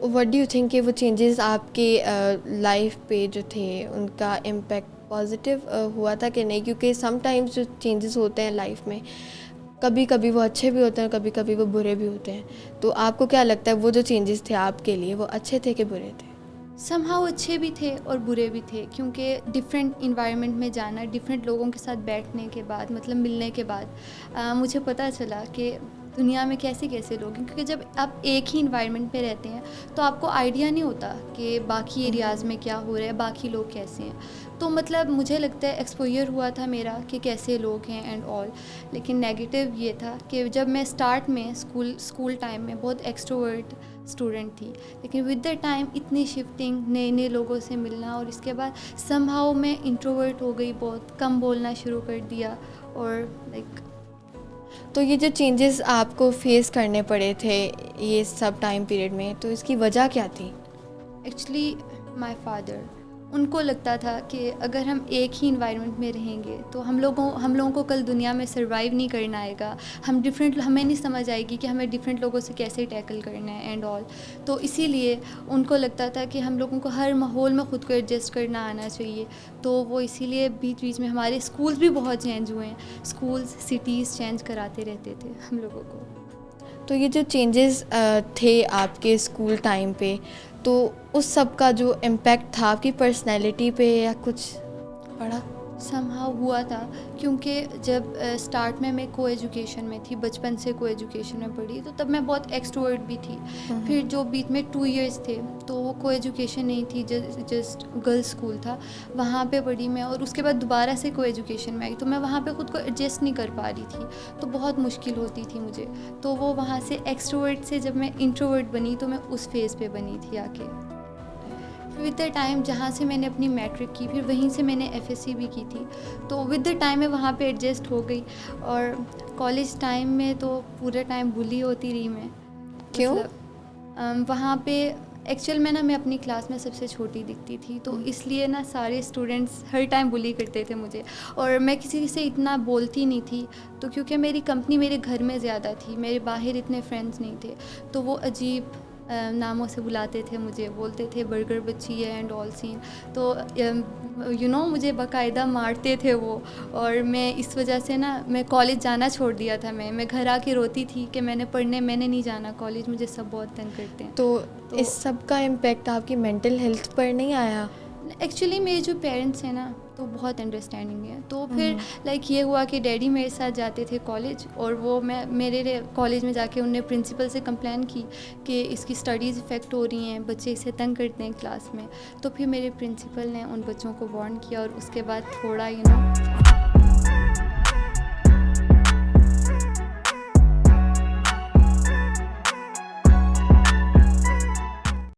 What do you think कि वो changes आपके लाइफ पे जो थे उनका इम्पैक्ट पॉजिटिव हुआ था कि नहीं? क्योंकि समटाइम्स जो चेंजेस होते हैं लाइफ में, कभी कभी वो अच्छे भी होते हैं, कभी कभी वो बुरे भी होते हैं। तो आपको क्या लगता है वो जो चेंजेस थे आपके लिए वो अच्छे थे कि बुरे थे? समहाउ अच्छे भी थे और बुरे भी थे, क्योंकि डिफरेंट इन्वायरमेंट में जाना, डिफरेंट लोगों के साथ बैठने के बाद, मतलब मिलने के बाद मुझे पता चला कि दुनिया में कैसे कैसे लोग हैं। क्योंकि जब आप एक ही इन्वायरमेंट में रहते हैं तो आपको आइडिया नहीं होता कि बाकी एरियाज़ में क्या हो रहा है, बाकी लोग कैसे हैं। तो मतलब मुझे लगता है एक्सपोजर हुआ था मेरा कि कैसे लोग हैं एंड ऑल। लेकिन नेगेटिव ये था कि जब मैं स्टार्ट में स्कूल टाइम में बहुत एक्सट्रोवर्ट स्टूडेंट थी, लेकिन विद द टाइम इतनी शिफ्टिंग, नए नए लोगों से मिलना, और इसके बाद समहाउ मैं इंट्रोवर्ट हो गई, बहुत कम बोलना शुरू कर दिया। और लाइक तो ये जो चेंजेस आपको फेस करने पड़े थे ये सब टाइम पीरियड में, तो इसकी वजह क्या थी? एक्चुअली माय फादर, उनको लगता था कि अगर हम एक ही इन्वायरमेंट में रहेंगे तो हम लोगों को कल दुनिया में सरवाइव नहीं करना आएगा। हमें नहीं समझ आएगी कि हमें डिफरेंट लोगों से कैसे टैकल करना है एंड ऑल। तो इसीलिए उनको लगता था कि हम लोगों को हर माहौल में ख़ुद को एडजस्ट करना आना चाहिए। तो वो इसीलिए बीच बीच में हमारे स्कूल्स भी बहुत चेंज हुए हैं, स्कूल्स सिटीज़ चेंज कराते रहते थे हम लोगों को। तो ये जो चेंजेस थे आपके स्कूल टाइम पे, तो उस सब का जो इम्पैक्ट था आपकी पर्सनैलिटी पे या कुछ पड़ा? समहाउ हुआ था, क्योंकि जब स्टार्ट में मैं को एजुकेशन में थी, बचपन से को एजुकेशन में पढ़ी, तो तब मैं बहुत एक्सट्रोवर्ट भी थी। फिर जो बीच में 2 इयर्स थे तो वो को एजुकेशन नहीं थी, जस्ट गर्ल्स स्कूल था, वहाँ पे पढ़ी मैं। और उसके बाद दोबारा से को एजुकेशन में आई तो मैं वहाँ पे ख़ुद को एडजस्ट नहीं कर पा रही थी, तो बहुत मुश्किल होती थी मुझे। तो वो वहाँ से एक्सट्रोवर्ट से जब मैं इंट्रोवर्ट बनी तो मैं उस फेज़ पे बनी थी आके। विद द टाइम जहाँ से मैंने अपनी मैट्रिक की, फिर वहीं से मैंने एफएससी भी की थी, तो विद द टाइम मैं वहाँ पे एडजस्ट हो गई। और कॉलेज टाइम में तो पूरे टाइम बुली होती रही मैं। क्यों? मतलब वहाँ पे एक्चुअल में ना मैं अपनी क्लास में सबसे छोटी दिखती थी, तो इसलिए ना सारे स्टूडेंट्स हर टाइम बुली करते थे मुझे। और मैं किसी से इतना बोलती नहीं थी, तो क्योंकि मेरी कंपनी मेरे घर में ज़्यादा थी, मेरे बाहर इतने फ्रेंड्स नहीं थे, तो वो अजीब नामों से बुलाते थे मुझे, बोलते थे बर्गर बच्ची है एंड ऑल सीन। तो मुझे बाकायदा मारते थे वो। और मैं इस वजह से ना मैं कॉलेज जाना छोड़ दिया था। मैं घर आके रोती थी कि मैंने नहीं जाना कॉलेज, मुझे सब बहुत तंग करते हैं। तो तो इस सब का इम्पैक्ट आपकी मेंटल हेल्थ पर नहीं आया? एक्चुअली मेरे जो पेरेंट्स हैं ना तो बहुत अंडरस्टैंडिंग है। तो फिर लाइक ये हुआ कि डैडी मेरे साथ जाते थे कॉलेज, और वो मेरे कॉलेज में जाके उनने प्रिंसिपल से कंप्लेन की कि इसकी स्टडीज़ इफ़ेक्ट हो रही हैं, बच्चे इसे तंग करते हैं क्लास में। तो फिर मेरे प्रिंसिपल ने उन बच्चों को वार्न किया, और उसके बाद थोड़ा